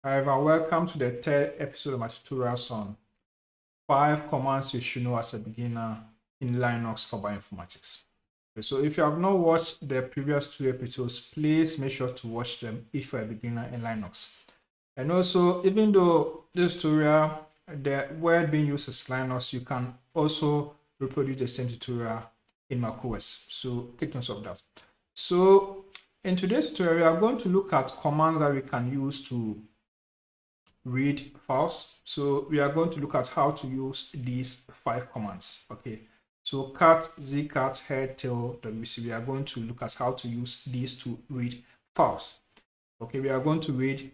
However, welcome to the third episode of my tutorials on 5 commands you should know as a beginner in Linux for bioinformatics. So if you have not watched the previous 2 episodes, please make sure to watch them if you're a beginner in Linux. And also, even though this tutorial, the word being used is Linux, you can also reproduce the same tutorial in macOS. So take note of that. So in today's tutorial, we are going to look at commands that we can use to read files. So we are going to look at how to use these 5 commands. Okay, so cat, zcat, head, tail, wc. We are going to look at how to use these to read files. Okay, we are going to read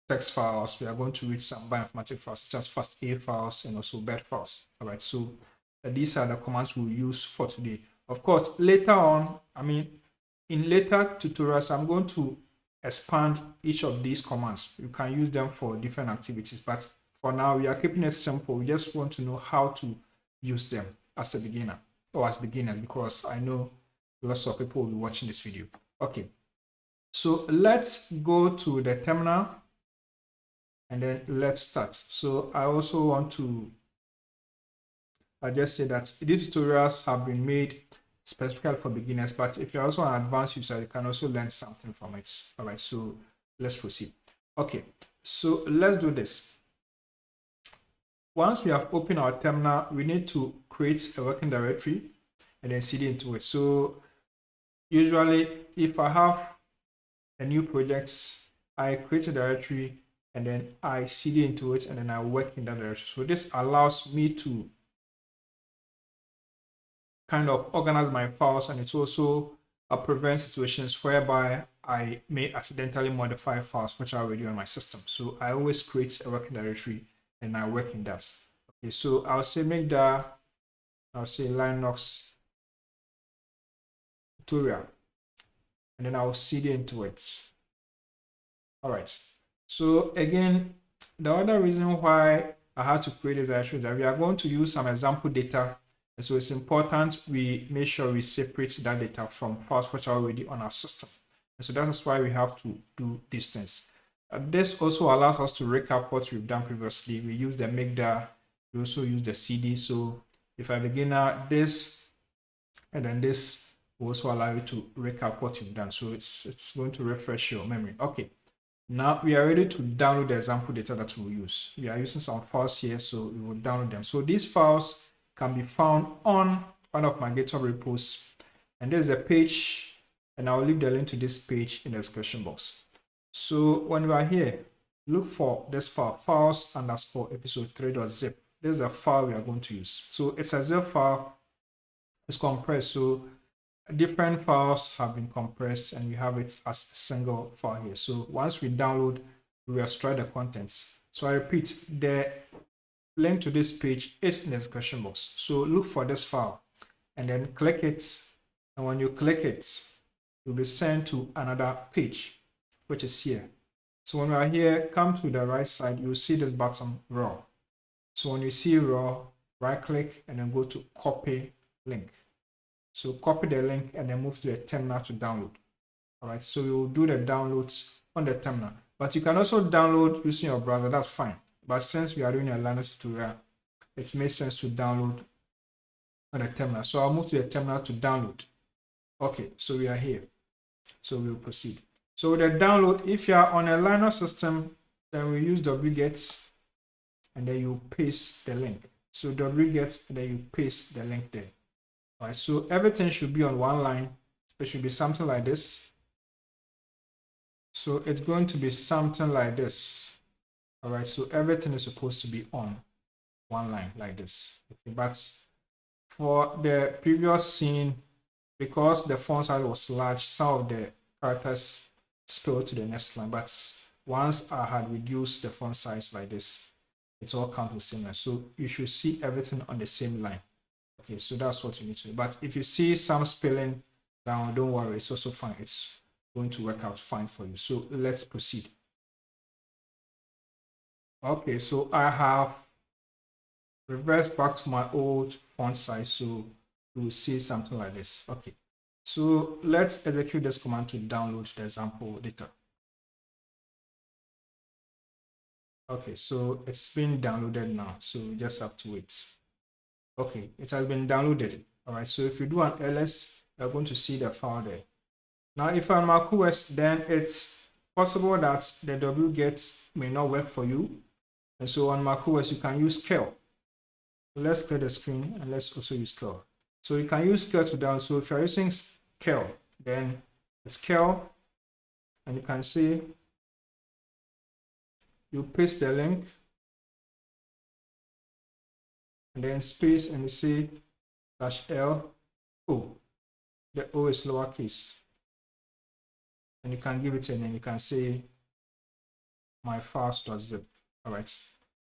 text files. We are going to read some bioinformatics files, such as FASTA files and also BED files. All right, so these are the commands we'll use for today. Of course, later on, in later tutorials, I'm going to expand each of these commands. You can use them for different activities, but for now, we are keeping it simple. We just want to know how to use them as a beginner or as beginners, because I know lots of people will be watching this video. Okay, so let's go to the terminal and then let's start. So I also want to just say that these tutorials have been made specifically for beginners, but if you're also an advanced user, you can also learn something from it. All right, so let's proceed. Okay, so let's do this. Once we have opened our terminal, we need to create a working directory and then cd into it. So usually if I have a new project, I create a directory and then I cd into it and then I work in that directory. So this allows me to kind of organize my files, and it also prevents situations whereby I may accidentally modify files which are already on my system. So I always create a working directory and I work in that. Okay, so I'll say make that, I'll say Linux tutorial, and then I'll cd into it. All right. So again, the other reason why I had to create this directory is that we are going to use some example data. And so it's important we make sure we separate that data from files which are already on our system. And so that's why we have to do these things. This also allows us to recap what we've done previously. We use the migda, we also use the cd. So if I begin this, and then this will also allow you to recap what you've done. So it's going to refresh your memory. Okay. Now we are ready to download the example data that we'll use. We are using some files here, so we will download them. So these files can be found on one of my GitHub repos, and there's a page, and I'll leave the link to this page in the description box. So when we are here, look for this file, files_episode3.zip. This is a file we are going to use. So it's a zip file, it's compressed. So different files have been compressed and we have it as a single file here. So once we download, we will extract the contents. So I repeat, the link to this page is in the description box. So look for this file and then click it. And when you click it, you'll be sent to another page, which is here. So when we are here, come to the right side, you'll see this button raw. So when you see raw, right click and then go to copy link. So copy the link and then move to the terminal to download. All right, so you will do the downloads on the terminal, but you can also download using your browser, that's fine. But since we are doing a Linux tutorial, it makes sense to download on the terminal. So I'll move to the terminal to download. Okay, so we are here. So we'll proceed. So with the download, if you are on a Linux system, then we use wget and then you paste the link. So wget and then you paste the link there. All right, so everything should be on one line. It should be something like this. So it's going to be something like this. All right, so everything is supposed to be on one line like this. Okay, but for the previous scene, because the font size was large, some of the characters spilled to the next line. But once I had reduced the font size like this, it all comes the same line. So you should see everything on the same line. Okay, so that's what you need to do. But if you see some spilling down, don't worry, it's also fine. It's going to work out fine for you. So let's proceed. Okay, so I have reversed back to my old font size. So you will see something like this. Okay, so let's execute this command to download the example data. Okay, so it's been downloaded now, so we just have to wait. Okay, it has been downloaded. All right, so if you do an ls, you're going to see the file there. Now, if I'm macOS, then it's possible that the wget may not work for you. And so on macOS, you can use curl. So let's clear the screen and let's also use curl. So you can use curl to download. So if you're using curl, then it's curl, and you can see you paste the link and then space and you say /l. Oh, the O is lowercase. And you can give it a name. You can say my files.zip. All right.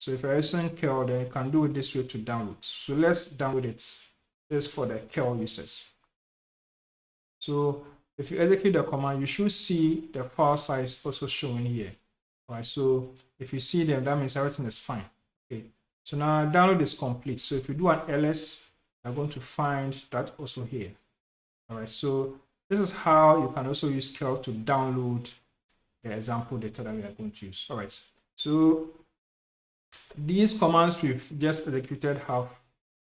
So if you're using curl, then you can do it this way to download. So let's download it. This is for the curl users. So if you execute the command, you should see the file size also showing here. All right. So if you see them, that means everything is fine. Okay. So now download is complete. So if you do an ls, you're going to find that also here. All right. So this is how you can also use curl to download the example data that we are going to use. All right. So these commands we've just executed have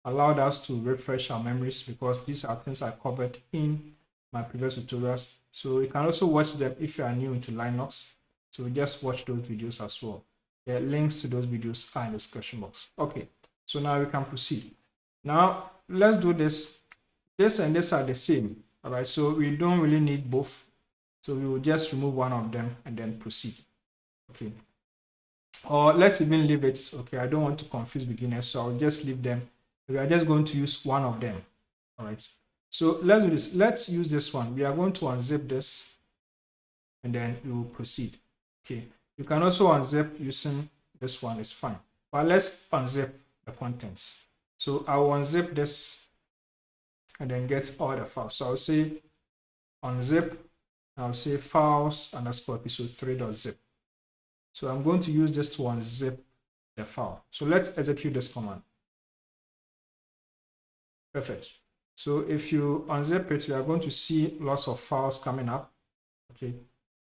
allowed us to refresh our memories because these are things I covered in my previous tutorials. So you can also watch them if you are new into Linux. So just watch those videos as well. The links to those videos are in the description box. Okay, so now we can proceed. Now let's do this. This and this are the same. All right, so we don't really need both. So we will just remove one of them and then proceed. Okay. Or let's even leave it. Okay, I don't want to confuse beginners, so I'll just leave them. We are just going to use one of them. All right. So let's do this. Let's use this one. We are going to unzip this and then we will proceed. Okay. You can also unzip using this one, it's fine. But let's unzip the contents. So I'll unzip this and then get all the files. So I'll say unzip, and I'll say files underscore episode 3.zip. So I'm going to use this to unzip the file. So let's execute this command. Perfect. So if you unzip it, you are going to see lots of files coming up. Okay.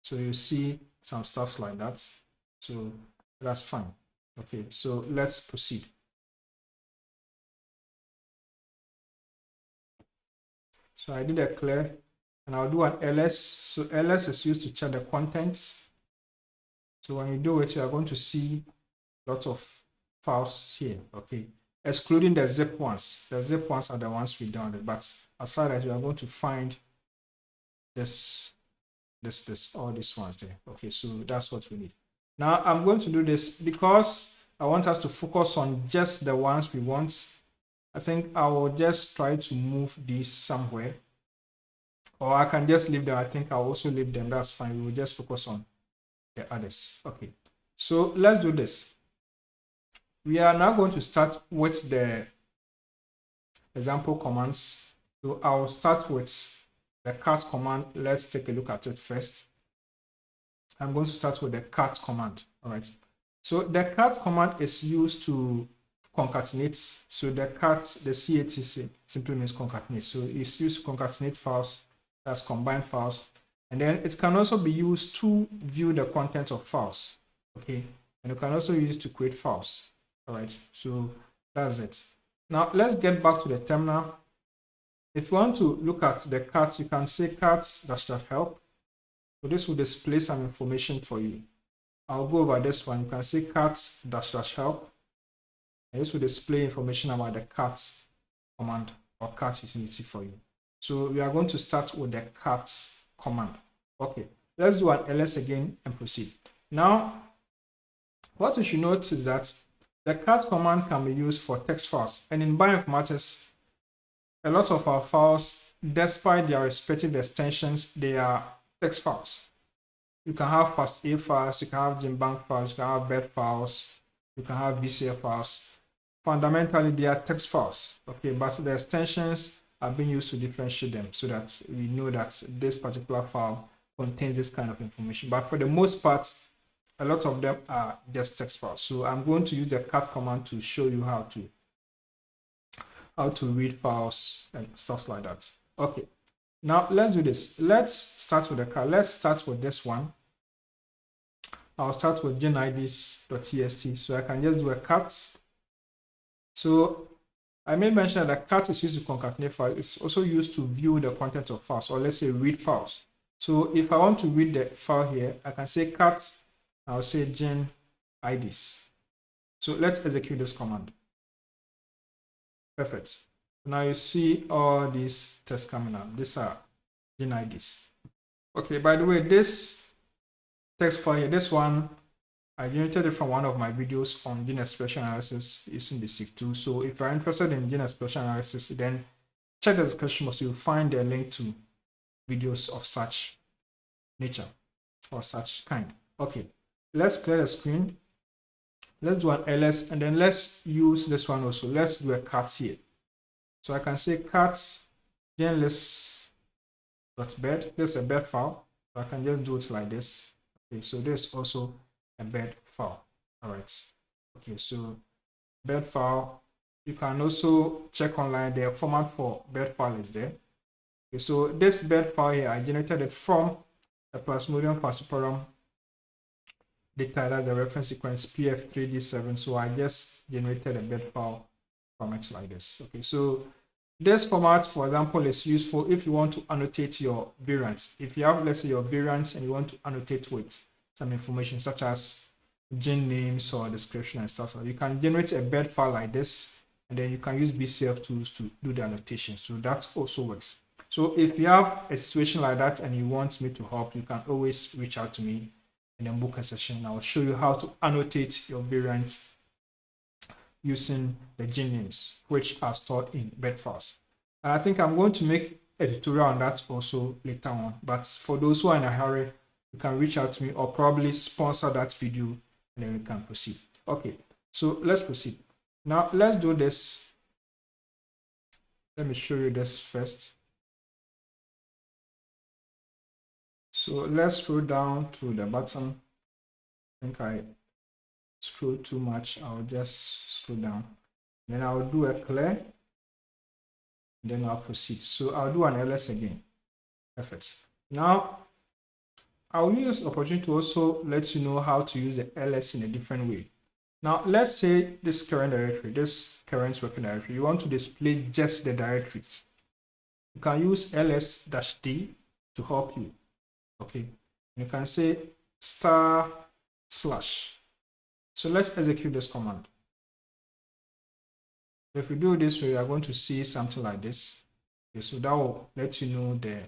So you see some stuff like that. So that's fine. Okay. So let's proceed. So I did a clear and I'll do an ls. So ls is used to check the contents. So when you do it, you are going to see lots of files here. Okay. Excluding the zip ones. The zip ones are the ones we downloaded, but aside that, you are going to find all these ones there. Okay, so that's what we need. Now I'm going to do this because I want us to focus on just the ones we want. I think I will just try to move these somewhere, or I can just leave them. I think I'll also leave them. That's fine. We will just focus on the others. Okay, so let's do this. We are now going to start with the example commands. So I'll start with the cat command. Let's take a look at it first. I'm going to start with the cat command. All right. So the cat command is used to concatenate. So the cat, the cat simply means concatenate. So it's used to concatenate files, that's combine files. And then it can also be used to view the content of files. Okay. And you can also use it to create files. All right. So that's it. Now let's get back to the terminal. If you want to look at the cat, you can say cat-help. So this will display some information for you. I'll go over this one. You can say cat-help. And this will display information about the cat command or cat utility for you. So we are going to start with the cat command. Okay, let's do an ls again and proceed. Now, what you should note is that the cat command can be used for text files. And in bioinformatics, a lot of our files, despite their respective extensions, they are text files. You can have FASTA files, you can have GenBank files, you can have BED files, you can have VCF files. Fundamentally, they are text files, okay, but the extensions are being used to differentiate them so that we know that this particular file contains this kind of information. But for the most part, a lot of them are just text files. So I'm going to use the cat command to show you how to read files and stuff like that. Okay, now let's do this. Let's start with the cat. Let's start with this one. I'll start with genids.txt. So I can just do a cat. So I may mention that cat is used to concatenate files. It's also used to view the content of files, or let's say read files. So if I want to read the file here, I can say cat, I'll say genids. So let's execute this command. Perfect. Now you see all these tests coming up. These are genids. Okay, by the way, this text file here, this one, I generated it from one of my videos on gene expression analysis using the SIG tool. So if you're interested in gene expression analysis, then check the description box. You'll find a link to videos of such nature or such kind. Okay, let's clear the screen. Let's do an ls, and then let's use this one also. Let's do a cat here. So I can say cat genlist.bed. This is a bed file. So I can just do it like this. Okay, so there's also a bed file. All right. Okay, so bed file. You can also check online. The format for bed file is there. Okay, so this bed file here, I generated it from a Plasmodium falciparum data. That's the reference sequence PF3D7. So I just generated a bed file from it like this. Okay, so this format, for example, is useful if you want to annotate your variants. If you have, let's say, your variants and you want to annotate with some information such as gene names or description and stuff, so you can generate a bed file like this, and then you can use BCF tools to do the annotation. So that also works. So if you have a situation like that and you want me to help, you can always reach out to me and then book a session. I will show you how to annotate your variants using the gene names, which are stored in bed files. And I think I'm going to make a tutorial on that also later on. But for those who are in a hurry, you can reach out to me or probably sponsor that video, and then we can proceed. Okay, so let's proceed. Now let's do this. Let me show you this first. So let's scroll down to the bottom. I think I scroll too much. I'll just scroll down. Then I'll do a clear. Then I'll proceed. So I'll do an ls again. Perfect. Now I'll use this opportunity to also let you know how to use the ls in a different way. Now let's say this current directory, this current working directory, you want to display just the directories. You can use ls-d to help you. Okay, you can say */. So let's execute this command. If we do this, we are going to see something like this. Okay, so that will let you know the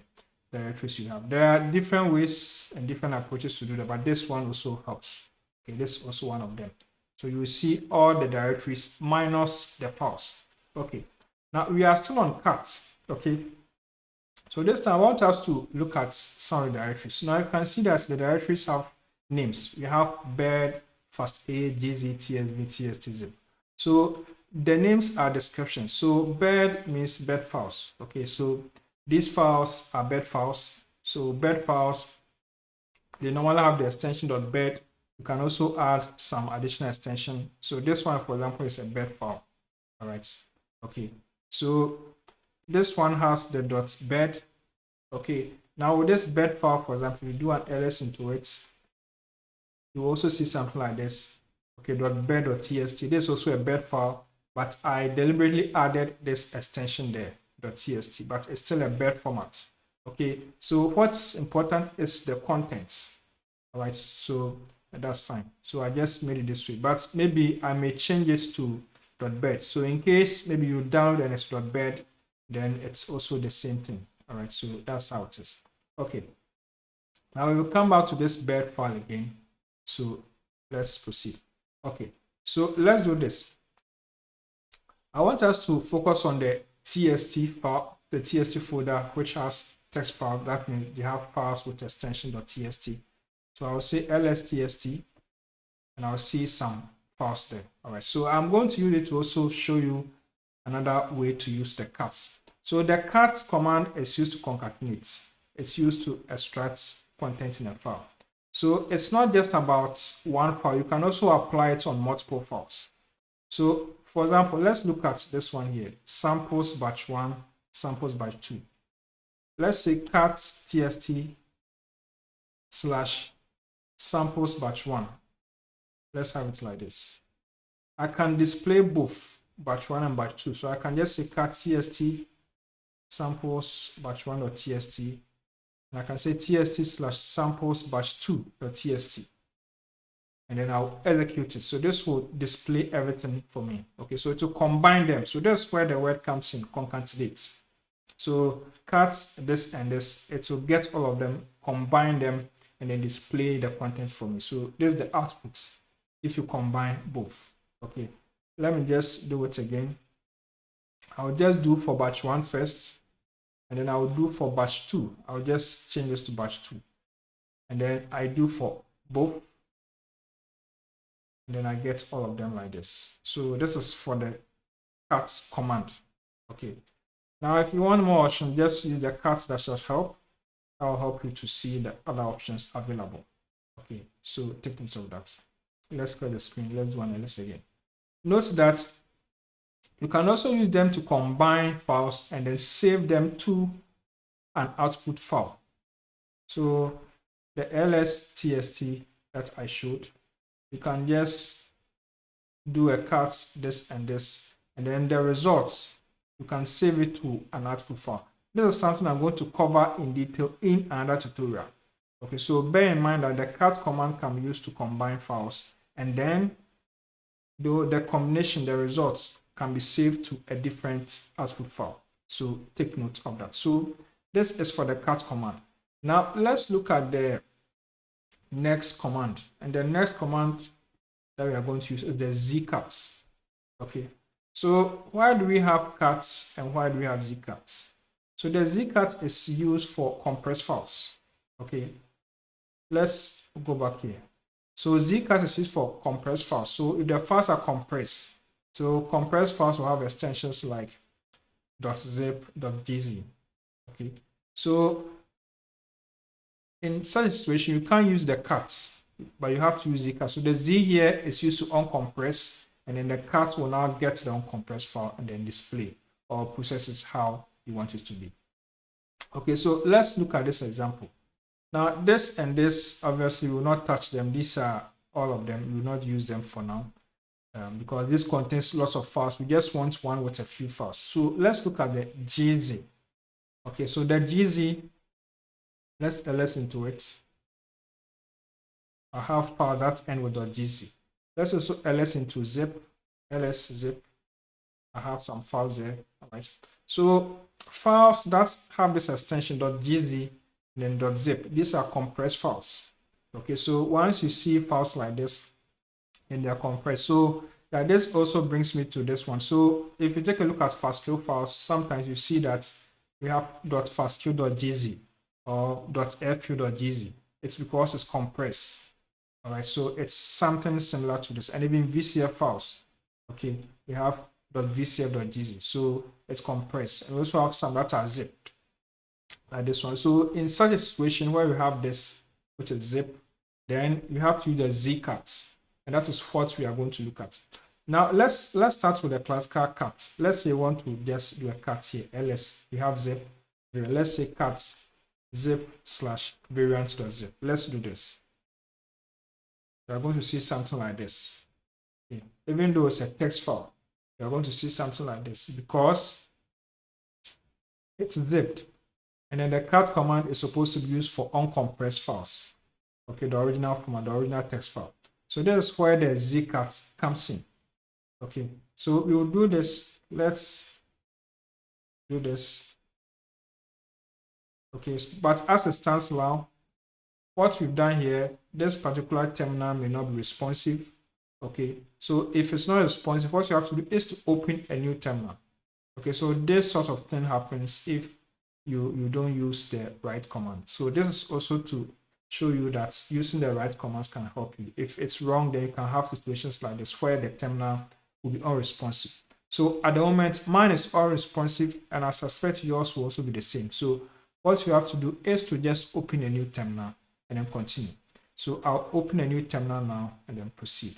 directories you have. There are different ways and different approaches to do that, but this one also helps. Okay, this is also one of them. So you will see all the directories minus the files. Okay, now we are still on cats. Okay, so this time I want us to look at some of the directories. Now you can see that the directories have names. We have bed, fast A, GZ, TSV, TSTZ. So the names are descriptions. So bed means bed files. Okay, so these files are bed files. So bed files, they normally have the extension .bed. You can also add some additional extension. So this one, for example, is a bed file. All right. Okay. So this one has the .bed. Okay. Now with this bed file, for example, you do an ls into it, you also see something like this. Okay, .bed.txt. This is also a bed file, but I deliberately added this extension there, .txt, but it's still a bed format. Okay, so what's important is the contents. All right, so that's fine. So I just made it this way, but maybe I may change it to .bed. So in case maybe you download and it's .bed, then it's also the same thing. All right, so that's how it is. Okay, now we will come back to this bed file again. So let's proceed. Okay, so let's do this. I want us to focus on the TST file, the TST folder, which has text file. That means they have files with extension .tst. So I'll say lstst, and I'll see some files there. All right, so I'm going to use it to also show you another way to use the cats. So the cats command is used to concatenate. It's used to extract content in a file. So it's not just about one file. You can also apply it on multiple files. So for example, let's look at this one here, samples batch 1, samples batch 2. Let's say cat tst /. samples batch 1. Let's have it like this. I can display both batch 1 and batch 2. So I can just say cat tst samples batch 1.tst, and I can say tst/samples batch 2.tst, and then I'll execute it. So this will display everything for me. Okay, so to combine them, so that's where the word comes in, concatenate. So cat this and this, it will get all of them, combine them, and then display the content for me. So this is the output if you combine both. Okay, let me just do it again. I'll just do for batch 1 first, and then I'll do for batch 2. I'll just change this to batch 2, and then I do for both, and then I get all of them like this. So this is for the cat command. Okay, now if you want more options, just use the cat that should help. I'll help you to see the other options available. Okay, so take note of that. Let's clear the screen. Let's do an ls again. Note that you can also use them to combine files and then save them to an output file. So the ls.tst that I showed, you can just do a cat this and this, and then the results, you can save it to an output file. This is something I'm going to cover in detail in another tutorial. Okay, so bear in mind that the cat command can be used to combine files, and then the combination, the results, can be saved to a different output file. So take note of that. So this is for the cat command. Now let's look at the next command, and the next command that we are going to use is the zcat. Okay, so why do we have cats and why do we have zcat? So the zcat is used for compressed files. Okay, let's go back here. So zcat is used for compressed files. So if the files are compressed, so compressed files will have extensions like .zip, .gz. Okay, so in such a situation, you can't use the cats, but you have to use zcat. So the z here is used to uncompress, and then the cat will now get the uncompressed file and then display or process it how you want it to be. Okay, so let's look at this example. Now this and this, obviously we will not touch them. These are all of them. We will not use them for now because this contains lots of files. We just want one with a few files. So let's look at the gz. Okay, so the gz, let's ls into it. I have files that end with .gz. Let's also ls into zip, ls zip. I have some files there. All right. So files that have this extension .gz and then .zip, these are compressed files. Okay, so once you see files like this and they're compressed, so that this also brings me to this one. So if you take a look at fastq files, sometimes you see that we have .fastq.gz or .fq.gz. It's because it's compressed. All right, so it's something similar to this. And even VCF files, okay, we have .vcf.gz, so it's compressed. And we also have some that are zipped, like this one. So in such a situation where we have this, which is zip, then you have to use the zcat, and that is what we are going to look at. Now let's start with the classical cat. Let's say you want to just do a cat here, ls, you have zip, let's say cat zip / variant.zip. Let's do this. You are going to see something like this. Okay. Even though it's a text file, you are going to see something like this because it's zipped. And then the cat command is supposed to be used for uncompressed files. Okay, the original format, the original text file. So this is where the zcat comes in. Okay, so we will do this. Let's do this. Okay, but as it stands now, what we've done here, this particular terminal may not be responsive. Okay, so if it's not responsive, what you have to do is to open a new terminal. Okay, so this sort of thing happens if you don't use the right command. So this is also to show you that using the right commands can help you. If it's wrong, then you can have situations like this where the terminal will be unresponsive. So at the moment, mine is unresponsive, and I suspect yours will also be the same. So what you have to do is to just open a new terminal and then continue. So I'll open a new terminal now and then proceed.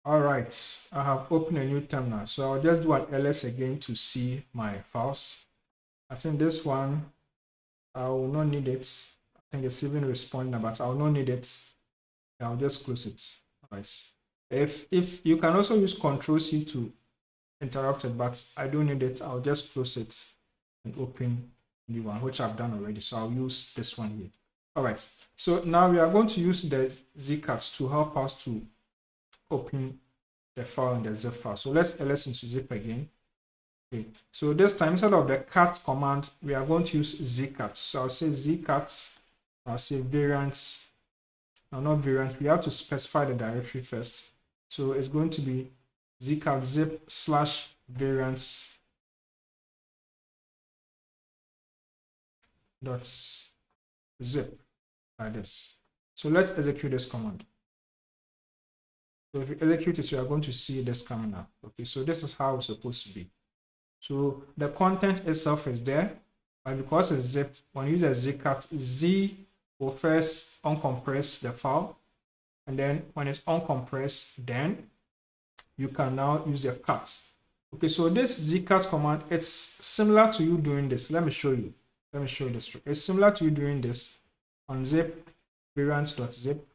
All right, I have opened a new terminal. So I'll just do an ls again to see my files. I think this one, I will not need it. I think it's even responding, but I will not need it. I'll just close it. All right. If you can also use Control-C to interrupt it, but I don't need it. I'll just close it and open a new one, which I've done already. So I'll use this one here. All right. So now we are going to use the zcat to help us to open the file in the zip file. So let's ls into zip again. Okay. So this time, instead of the cat command, we are going to use zcat. So I'll say zcat. I'll say variant. No, not variant. We have to specify the directory first. So it's going to be zcat zip slash variants dot zip like this. So let's execute this command. So if you execute it, you are going to see this coming up. Okay, so this is how it's supposed to be. So the content itself is there, but because it's zipped, when you use a zcat, Z will first uncompress the file, and then when it's uncompressed, then you can now use the cat. Okay, so this zcat command, it's similar to you doing this. Let me show you. Let me show you this. It's similar to you doing this. Unzip variants.zip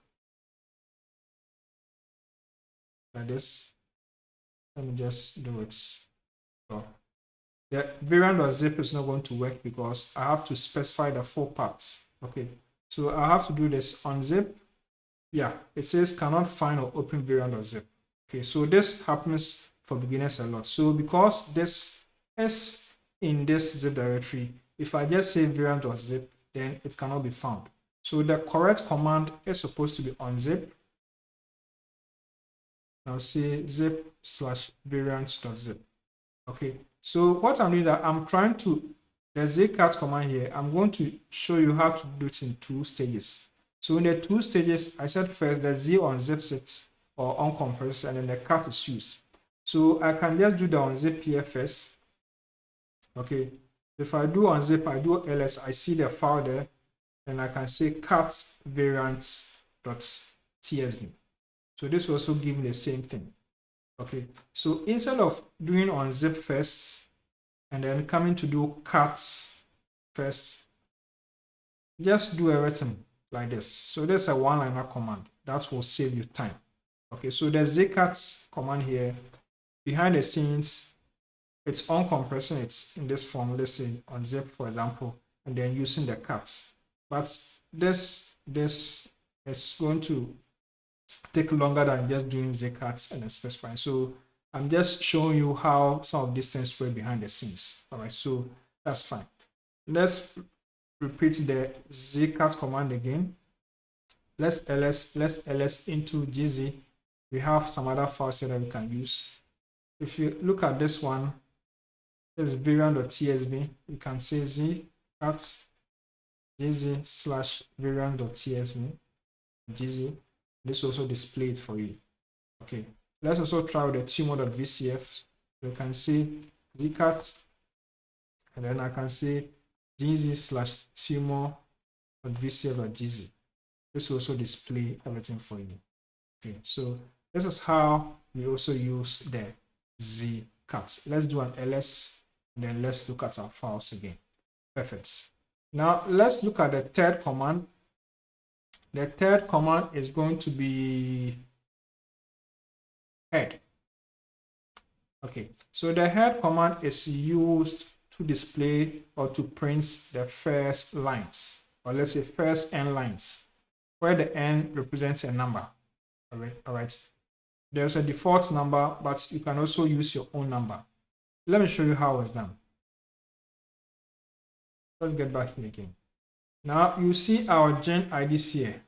like this. Let me just do it. So the variant.zip is not going to work because I have to specify the full parts. Okay, so I have to do this unzip. Yeah, it says cannot find or open variant.zip. Okay, so this happens for beginners a lot. So because this is in this zip directory, if I just say variant.zip, then it cannot be found. So the correct command is supposed to be unzip. Now say zip slash variant.zip. Okay, so what I'm doing is that I'm trying to, the zcat command here, I'm going to show you how to do it in 2 stages. So in the 2 stages, I said first the Z unzips it or uncompresses, and then the cat is used. So I can just do the unzip here first. Okay, if I do unzip, I do ls, I see the file there, and I can say cat variants.tsv. So this will also give me the same thing. Okay, so instead of doing unzip first and then coming to do cats first, just do everything like this. So there's a one-liner command that will save you time. Okay, so the zcat command here, behind the scenes, it's uncompressing it in this form, let's say unzip, for example, and then using the cats. But this it's going to take longer than just doing zcat and then specifying. So I'm just showing you how some of these things work behind the scenes. All right, so that's fine. Let's repeat the zcat command again. Let's ls into gz. We have some other files here that we can use. If you look at this one, this variant.tsv. You can say zcat gz slash variant.tsv gz. This also display it for you. Okay, let's also try with the tumor.vcf. You can say zcat, and then I can say gz slash tumor.vcf.gz. This will also display everything for you. Okay, so this is how we also use the zcat. Let's do an ls, and then let's look at our files again. Perfect. Now let's look at the third command. The third command is going to be head. Okay, so the head command is used to display or to print the first lines, or let's say first n lines, where the n represents a number. All right. There's a default number, but you can also use your own number. Let me show you how it's done. Let's get back here again. Now you see our gen IDs here.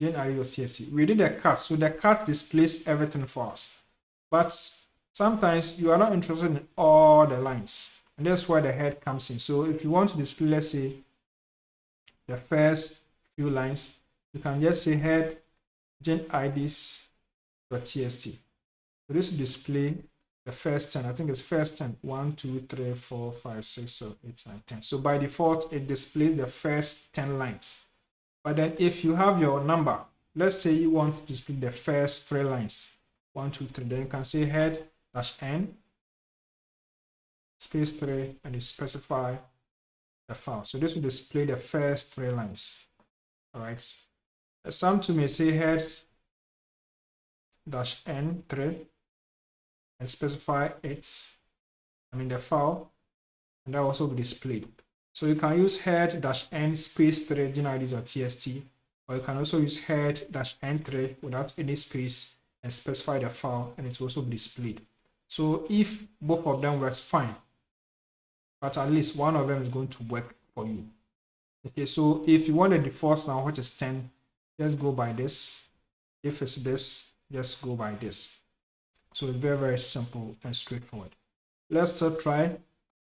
Gen ID.csv. We did a cat, so the cat displays everything for us. But sometimes you are not interested in all the lines, and that's why the head comes in. So if you want to display, let's say, the first few lines, you can just say head gen IDs.txt. So this will display the first 10. I think it's first 10. 1, 2, 3, 4, 5, 6, 7, 8, 9, 10. So by default, it displays the first 10 lines. But then if you have your number, let's say you want to display the first 3 lines, 1, 2, 3, then you can say head -n space 3, and you specify the file. So this will display the first 3 lines. All right. Some two may say head -n3 and specify the file, and that will also be displayed. So you can use head-n space 3 genids.txt, or you can also use head-n3 without any space and specify the file, and it will also be displayed. So if both of them works, fine, but at least one of them is going to work for you. Okay, so if you want the default now, which is 10, just go by this. If it's this, just go by this. So it's very, very simple and straightforward. Let's still try.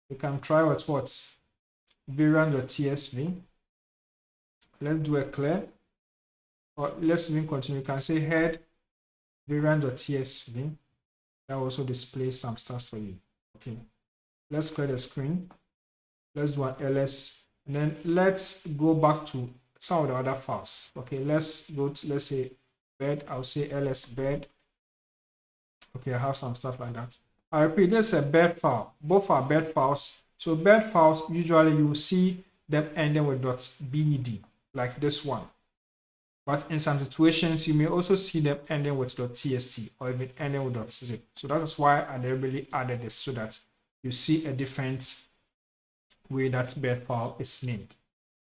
We can try with what? Variant.tsv. Let's do a clear. Or let's even continue. You can say head variant.tsv. That will also display some stuff for you. Okay. Let's clear the screen. Let's do an ls. And then let's go back to some of the other files. Okay, let's go to, let's say bed. I'll say ls bed. Okay, I have some stuff like that. I repeat, this is a bed file. Both are bed files. So bed files, usually you will see them ending with .bed, like this one. But in some situations, you may also see them ending with .txt or even ending with .zip. So that is why I deliberately added this, so that you see a different way that bed file is named.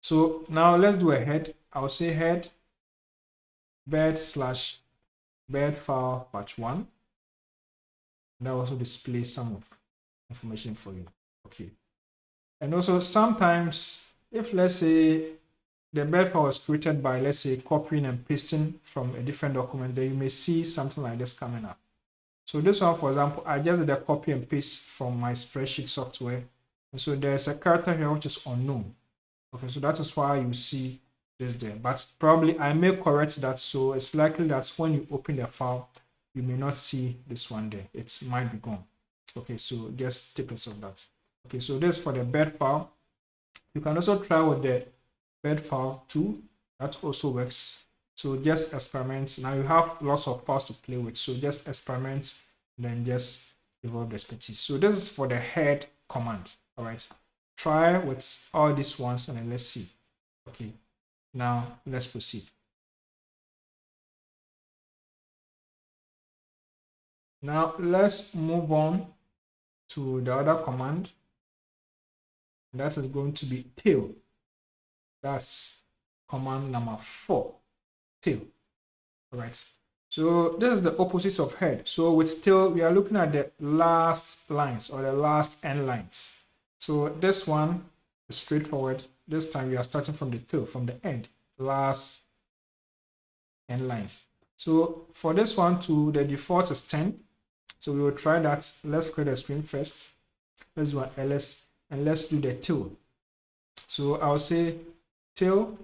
So now let's do a head. I'll say head bed/bed file patch 1. That will also display some of information for you. Okay. And also sometimes, if let's say the bed file was created by, let's say, copying and pasting from a different document, then you may see something like this coming up. So this one, for example, I just did a copy and paste from my spreadsheet software. And so there's a character here which is unknown. Okay, so that is why you see this there. But probably I may correct that, so it's likely that when you open the file, you may not see this one there. It might be gone. Okay, so just take note of that. Okay, so this is for the bed file. You can also try with the bed file 2. That also works. So just experiment. Now you have lots of files to play with. So just experiment and then just develop the expertise. So this is for the head command. All right. Try with all these ones and then let's see. Okay. Now let's proceed. Now let's move on to the other command. That is going to be tail. That's command number 4, tail. All right. So this is the opposite of head. So with tail, we are looking at the last lines or the last n lines. So this one is straightforward. This time we are starting from the tail, from the end, last n lines. So for this one too, the default is 10. So we will try that. Let's clear the screen first. Let's do an ls and let's do the tail. So I'll say tail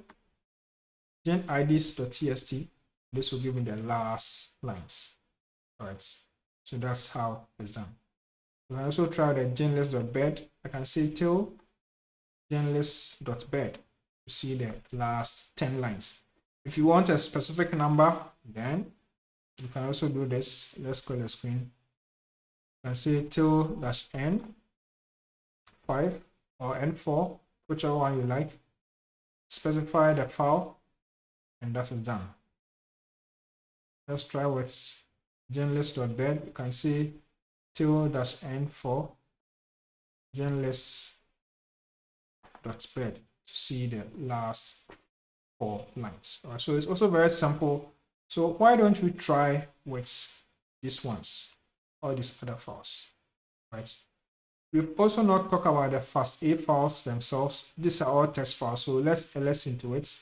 genids.txt. This will give me the last lines. All right. So that's how it's done. You can also try the genlist.bed. I can say tail genlist.bed to see the last 10 lines. If you want a specific number, then you can also do this. Let's clear the screen. You can say tail-n5 or n4, whichever one you like. Specify the file, and that is done. Let's try with genlist.bed. You can say tail-n4 genlist.bed to see the last 4 lines. All right, so it's also very simple. So why don't we try with these ones, all these other files, right? We've also not talked about the FASTA files themselves. These are all text files. So let's ls into it.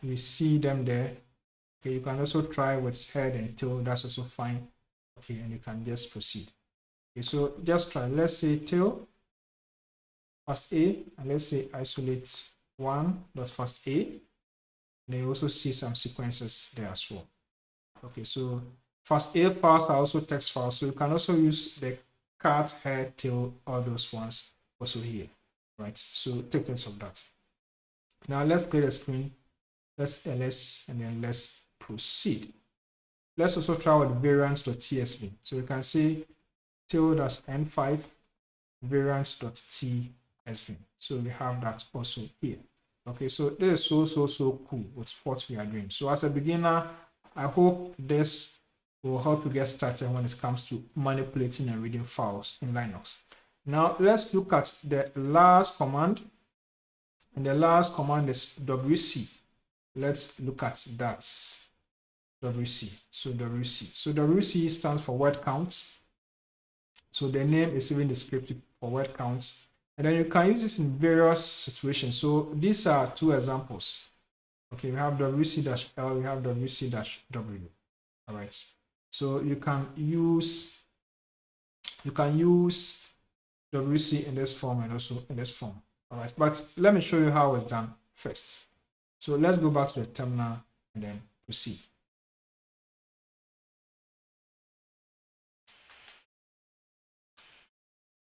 We see them there. Okay, you can also try with head and tail. That's also fine. Okay, and you can just proceed. Okay, so just try. Let's say tail FASTA, and let's say isolate 1.FASTA. Then you also see some sequences there as well. Okay, so FASTA files are also text files, so you can also use the cat, head, tail, all those ones also here, right? So take note of that. Now let's clear the screen. Let's ls and then let's proceed. Let's also try with variants.tsv. So you can see tail-n5 variance.tsv. So we have that also here. Okay, so this is so cool with what we are doing. So as a beginner, I hope this will help you get started when it comes to manipulating and reading files in Linux. Now let's look at the last command, and the last command is wc. Let's look at that. wc. So wc stands for word count. So the name is even descriptive for word count. And then you can use this in various situations. So these are two examples. Okay, we have wc-l, we have wc-w. All right. So you can use wc in this form and also in this form. All right. But let me show you how it's done first. So let's go back to the terminal and then proceed.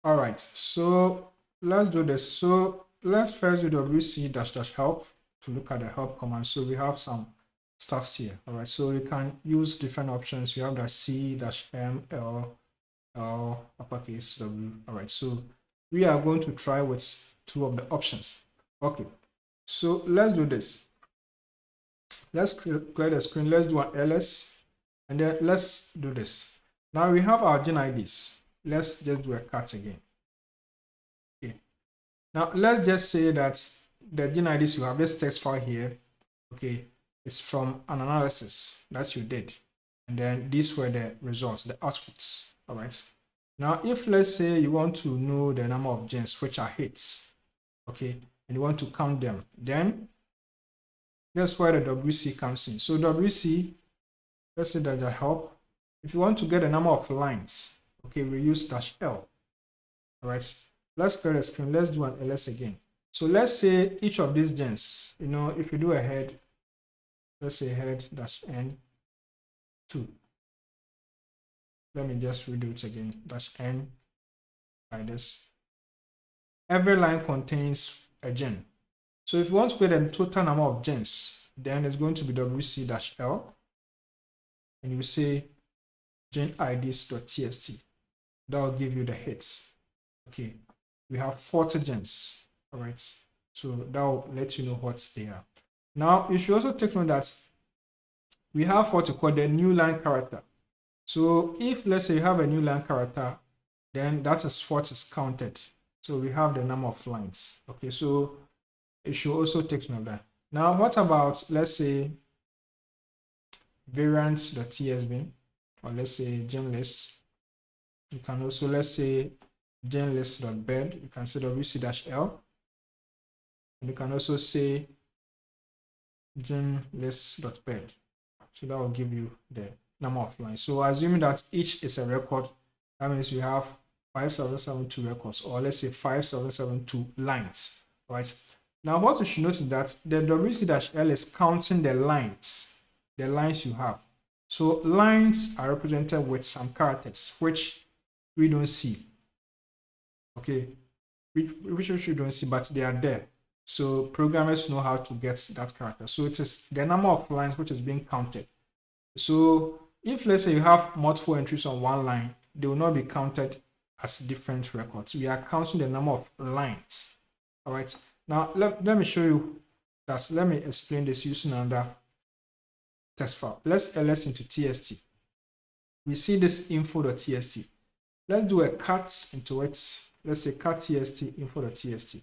All right. So let's do this. So let's first do wc-help to look at the help command. So we have some stuff here. All right. So you can use different options. We have the c-m-l uppercase w. All right, so we are going to try with two of the options. Okay, so let's do this. Let's clear the screen. Let's do an ls, and then let's do this. Now we have our gen IDs. Let's just do a cat again. Okay, now let's just say that the gen IDs you have, this text file here, okay, it's from an analysis that you did, and then these were the results, the outputs. All right. Now, if let's say you want to know the number of gens which are hits, okay, and you want to count them, then that's where the WC comes in. So WC, let's say that the help. If you want to get the number of lines, okay, we use -l. All right. Let's clear the screen. Let's do an ls again. So let's say each of these gens, you know, if you do a head, let's say head-n2. Let me just redo it again. -n like this. Every line contains a gen. So if you want to get the total number of gens, then it's going to be wc-l, and you say gen ids.txt. That will give you the hits. Okay, we have 40 gens. All right, so that will let you know what they are. Now you should also take note that we have what you call the new line character. So if let's say you have a new line character, then that is what is counted. So we have the number of lines. Okay, so you should also take note of that. Now, what about, let's say, variance.tsv, or let's say gen list. You can also, let's say, gen list.bed. You can say wc-l. And you can also say gen list.bed. So that will give you the number of lines. So assuming that each is a record, that means we have 5772 records, or let's say 5772 lines. Right. Now what you should note is that the wc-l is counting the lines you have. So lines are represented with some characters which we don't see. Okay, which we don't see, but they are there. So programmers know how to get that character. So it is the number of lines which is being counted. So if let's say you have multiple entries on one line, they will not be counted as different records. We are counting the number of lines. All right. Now let me show you that. Let me explain this using another text file. Let's ls into tst. We see this info.txt. Let's do a cat into it. Let's say cat tst info.txt.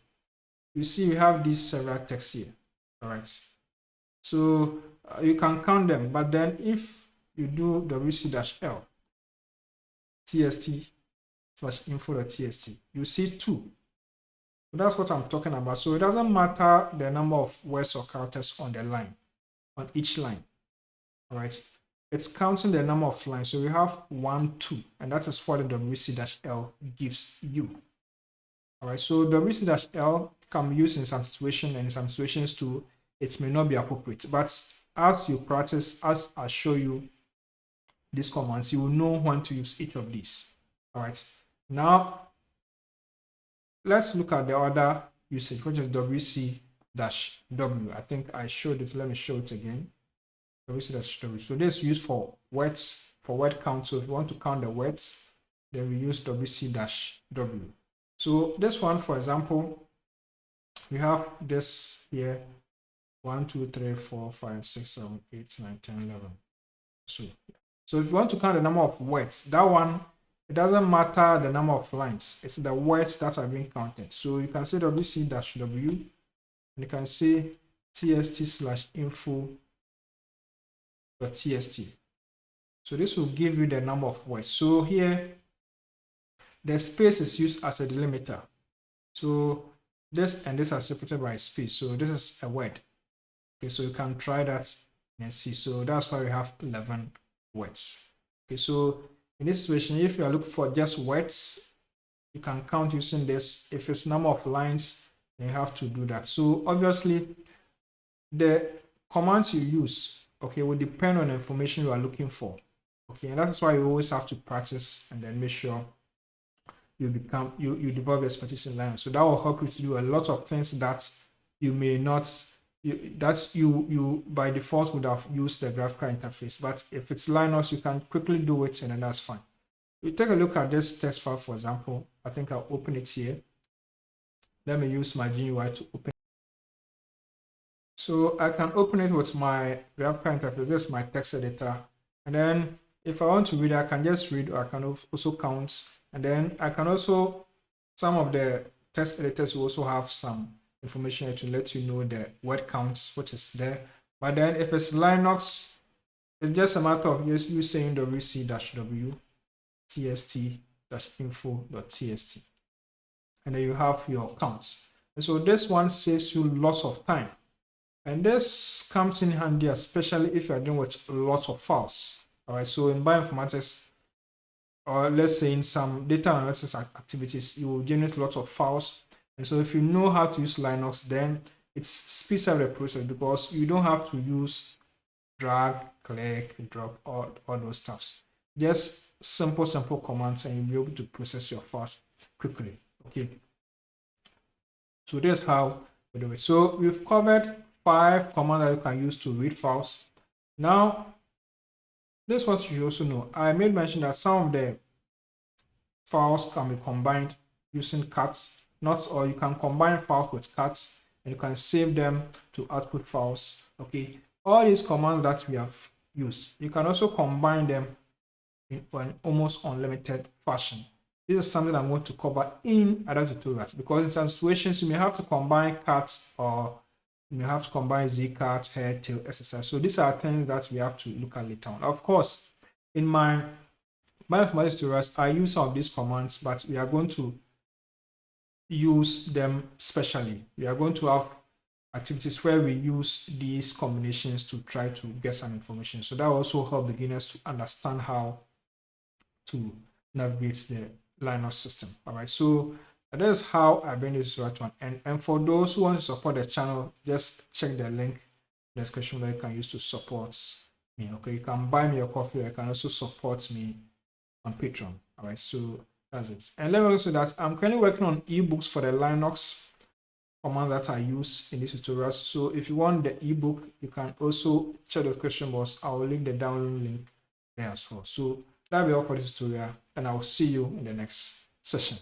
You see we have these several texts here. All right. So you can count them, but then if you do wc-l tst/info.txt, you see 2. So that's what I'm talking about. So it doesn't matter the number of words or characters on the line, on each line. All right. It's counting the number of lines. So we have 1, 2, and that is what the wc-l gives you. All right. So the wc-l can be used in some situations, and in some situations too, it may not be appropriate. But as you practice, as I show you these commands, you will know when to use each of these. All right. Now, let's look at the other usage, which is wc-w. I think I showed it. Let me show it again. wc-w. So this is used for words, for word count. So if you want to count the words, then we use wc-w. So this one, for example, we have this here 1, 2, 3, 4, 5, 6, 7, 8, 9, 10, 11. So if you want to count the number of words, that one, it doesn't matter the number of lines, it's the words that are being counted. So you can say wc-w, and you can say tst/info.tst. So this will give you the number of words. So here, the space is used as a delimiter. So this and this are separated by space. So this is a word. Okay, so you can try that and see. So that's why we have 11 words. Okay, so in this situation, if you are looking for just words, you can count using this. If it's number of lines, then you have to do that. So obviously, the commands you use, okay, will depend on the information you are looking for. Okay, and that's why you always have to practice and then make sure you develop expertise in Linux. So that will help you to do a lot of things that you may not, you by default would have used the graphical interface. But if it's Linux, you can quickly do it, and then that's fine. We take a look at this text file, for example. I think I'll open it here. Let me use my GUI to open it. So I can open it with my graphical interface. This is my text editor. And then if I want to read, I can just read, or I can also count. And then I can also, some of the text editors will also have some information to let you know the word counts, which is there. But then if it's Linux, it's just a matter of you saying wc-w tst-info.tst, and then you have your counts. And so this one saves you lots of time. And this comes in handy, especially if you're dealing with lots of files. All right, so in bioinformatics, or let's say in some data analysis activities, you will generate lots of files. And so if you know how to use Linux, then it speeds up the process because you don't have to use drag, click, drop, all those stuffs. Just simple commands, and you'll be able to process your files quickly. Okay. So this is how we do it. So we've covered 5 commands that you can use to read files. Now, this is what you also know. I made mention that some of the files can be combined using cats, or you can combine files with cats, and you can save them to output files. Okay, all these commands that we have used, you can also combine them in an almost unlimited fashion. This is something I'm going to cover in other tutorials, because in some situations you may have to combine cats, or you may have to combine zcat, head, tail, etc. So these are things that we have to look at later on. Of course, in my bioinformatics tutorials, I use some of these commands, but we are going to use them specially. We are going to have activities where we use these combinations to try to get some information. So that will also help beginners to understand how to navigate the Linux system. All right, so that is how I bring this to an end. And for those who want to support the channel, just check the link in the description that you can use to support me. Okay, you can buy me a coffee, or you can also support me on Patreon. All right, so that's it. And let me also say that I'm currently working on ebooks for the Linux command that I use in these tutorials. So if you want the ebook, you can also check the description box. I will link the download link there as well. So that'll be all for this tutorial, and I will see you in the next session.